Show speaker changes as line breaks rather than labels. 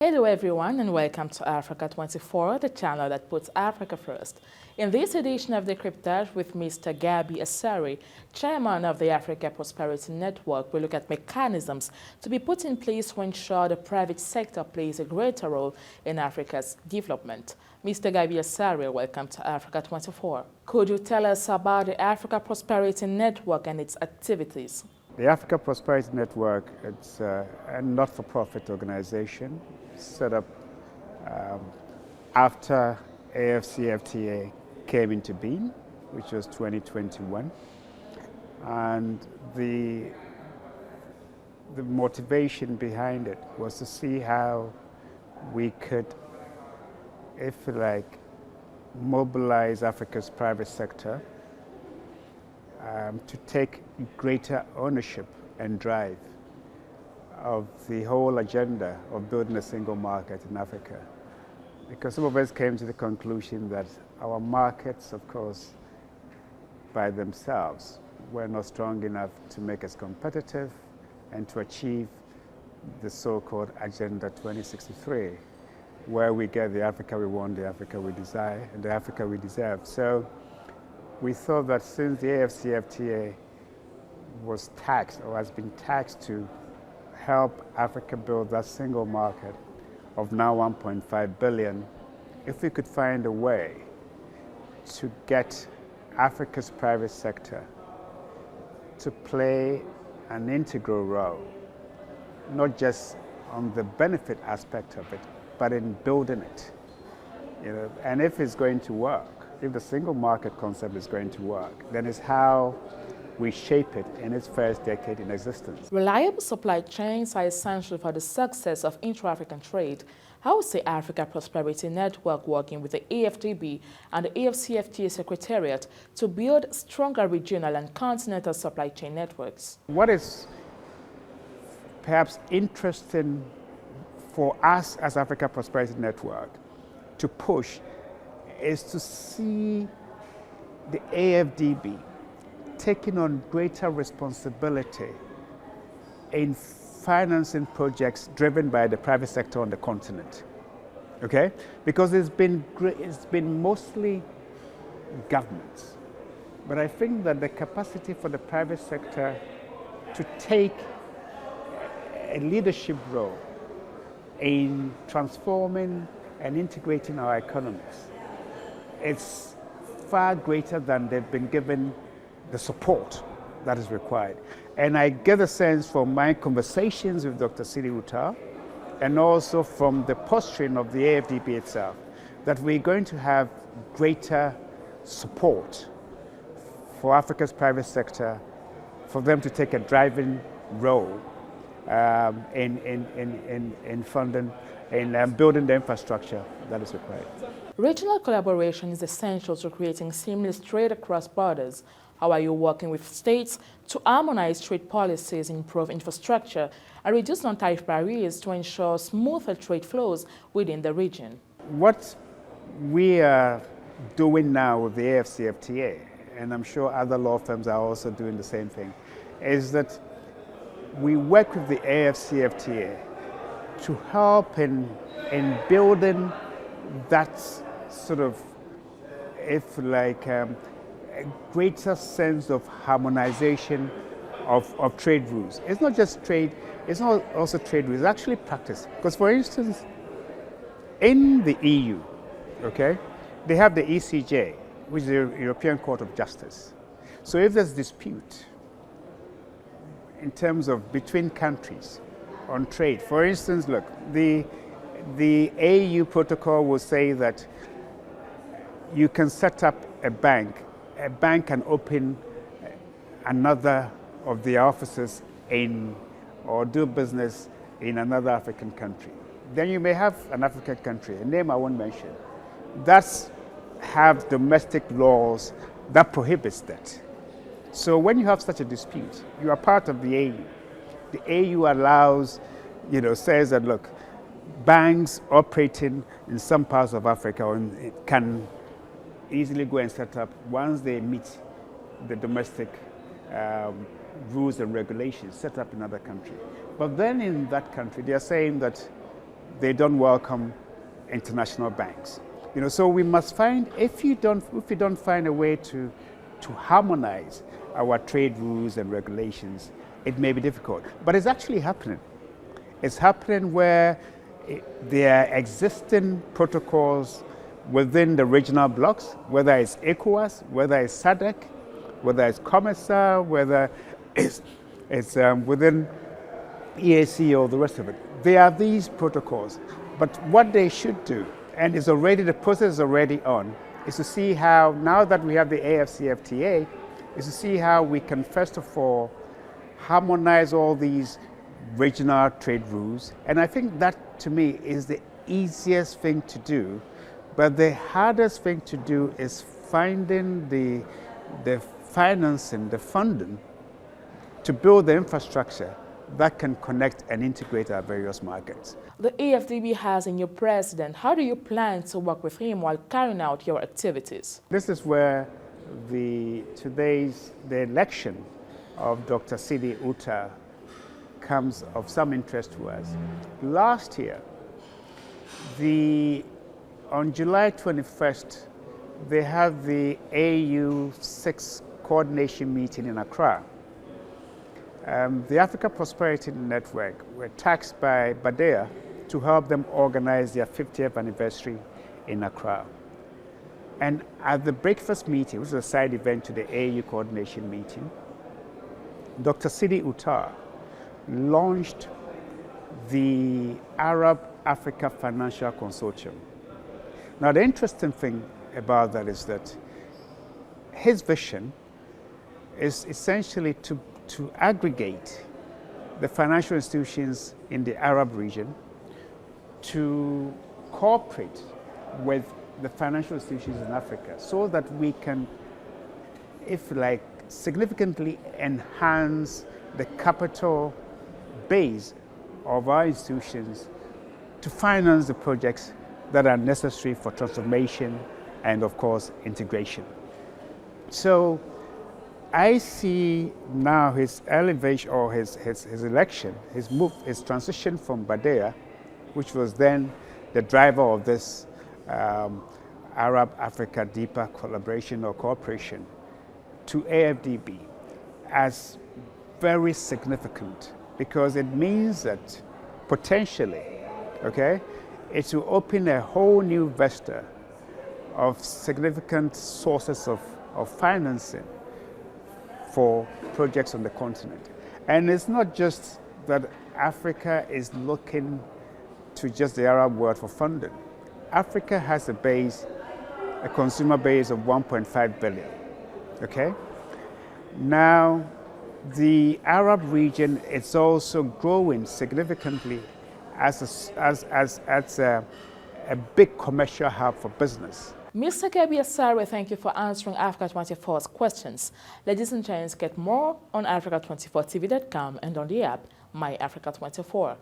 Hello everyone and welcome to Africa 24, the channel that puts Africa first. In this edition of Decryptage with Mr. Gabby Asare, chairman of the Africa Prosperity Network, we look at mechanisms to be put in place to ensure the private sector plays a greater role in Africa's development. Mr. Gabby Asare, welcome to Africa 24. Could you tell us about the Africa Prosperity Network and its activities?
The Africa Prosperity Network, it's a not-for-profit organization set up after AFCFTA came into being, which was 2021. And the motivation behind it was to see how we could, if you like, mobilize Africa's private sector to take greater ownership and drive of the whole agenda of building a single market in Africa. Because some of us came to the conclusion that our markets, of course, by themselves, were not strong enough to make us competitive and to achieve the so-called Agenda 2063, where we get the Africa we want, the Africa we desire, and the Africa we deserve. So we thought that since the AFCFTA was taxed or has been taxed to help Africa build that single market of now 1.5 billion, if we could find a way to get Africa's private sector to play an integral role, not just on the benefit aspect of it, but in building it. And if it's going to work, if the single market concept is going to work, then it's how we shape it in its first decade in existence.
Reliable supply chains are essential for the success of intra-African trade. How is the Africa Prosperity Network working with the AfDB and the AFCFTA Secretariat to build stronger regional and continental supply chain networks?
What is perhaps interesting for us as Africa Prosperity Network to push is to see the AfDB taking on greater responsibility in financing projects driven by the private sector on the continent, okay? Because it's been mostly governments. But I think that the capacity for the private sector to take a leadership role in transforming and integrating our economies, it's far greater than they've been given the support that is required. And I get a sense from my conversations with Dr. Sidi Uta and also from the posturing of the AfDB itself that we're going to have greater support for Africa's private sector, for them to take a driving role in funding, in building the infrastructure that is required.
Regional collaboration is essential to creating seamless trade across borders. How are you working with states to harmonize trade policies, improve infrastructure, and reduce non-tariff barriers to ensure smoother trade flows within the region?
What we are doing now with the AFCFTA, and I'm sure other law firms are also doing the same thing, is that we work with the AFCFTA to help in building that sort of, if like, a greater sense of harmonization of trade rules. It's not just trade, it's not also trade rules, it's actually practice. Because for instance, in the EU, okay, they have the ECJ, which is the European Court of Justice. So if there's dispute in terms of between countries on trade, for instance, look, the AU protocol will say that you can set up a bank can open another of the offices in or do business in another African country. Then you may have an African country, a name I won't mention, that have domestic laws that prohibits that. So when you have such a dispute, you are part of the AU. The AU allows, says that, look, banks operating in some parts of Africa can easily go and set up once they meet the domestic rules and regulations set up in another country. But then in that country, they are saying that they don't welcome international banks. You know, so we must find, if we don't find a way to harmonize our trade rules and regulations, it may be difficult. But it's actually happening. It's happening where there are existing protocols within the regional blocks, whether it's ECOWAS, whether it's SADC, whether it's COMESA, whether it's within EAC or the rest of it. There are these protocols. But what they should do, and the process is already on, is to see how, now that we have the AFCFTA, is to see how we can first of all harmonize all these regional trade rules. And I think that, to me, is the easiest thing to do. But the hardest thing to do is finding the financing, the funding, to build the infrastructure that can connect and integrate our various markets.
The AFDB has a new president. How do you plan to work with him while carrying out your activities?
This is where the election of Dr. Sidi Uta comes of some interest to us. Last year, on July 21st, they had the AU6 coordination meeting in Accra. The Africa Prosperity Network were tasked by Badea to help them organize their 50th anniversary in Accra. And at the breakfast meeting, which was a side event to the AU coordination meeting, Dr. Sidi Uta launched the Arab Africa Financial Consortium. Now, the interesting thing about that is that his vision is essentially to aggregate the financial institutions in the Arab region to cooperate with the financial institutions in Africa so that we can, if you like, significantly enhance the capital base of our institutions to finance the projects that are necessary for transformation and, of course, integration. So I see now his elevation, or his election, his transition from Badea, which was then the driver of this Arab-Africa deeper collaboration or cooperation, to AFDB, as very significant, because it means that potentially, okay, it will open a whole new vista of significant sources of financing for projects on the continent. And it's not just that Africa is looking to just the Arab world for funding. Africa has a consumer base of 1.5 billion, okay? Now, the Arab region is also growing significantly as a big commercial hub for business.
Mr. Gabby Asare, thank you for answering Africa 24's questions. Ladies and gents, get more on Africa24TV.com and on the app My Africa 24.